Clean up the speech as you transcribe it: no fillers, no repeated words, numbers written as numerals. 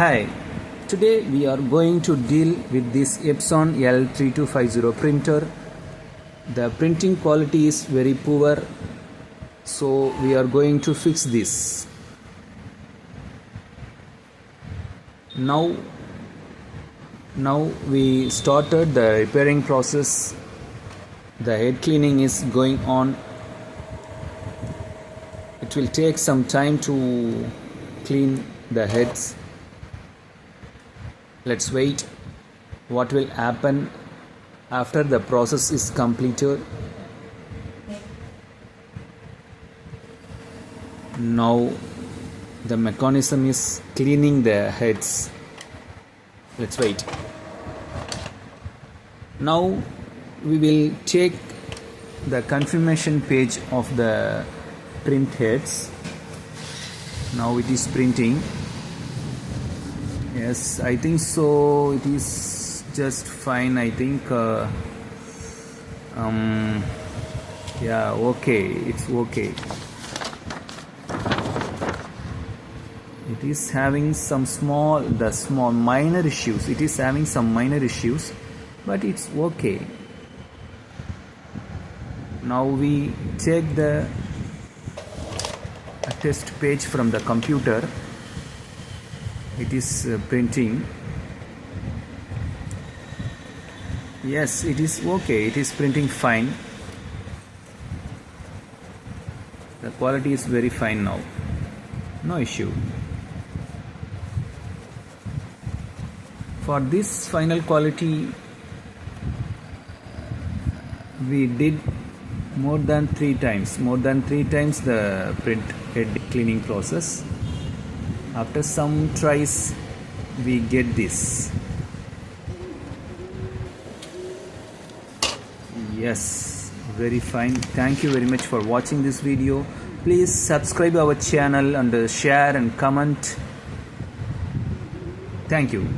Hi, today we are going to deal with this Epson L3250 printer. The printing quality is very poor, so we are going to fix this. Now we started the repairing process. The head cleaning is going on. It will take some time to clean the heads. Let's wait what will happen after the process is completed. Now the mechanism is cleaning the heads. Let's wait. Now we will take the confirmation page of the print heads. Now it is printing. Yes, I think so. It is just fine. I think yeah, okay, it's okay. It is having some small minor issues. It is having some minor issues, but it's okay. Now we check the test page from the computer. It is printing. Yes, it is okay. It is printing fine. The quality is very fine now. No issue. For this final quality, we did more than three times the print head cleaning process. After some tries, we get this. Yes, very fine. Thank you very much for watching this video. Please subscribe our channel and share and comment. Thank you.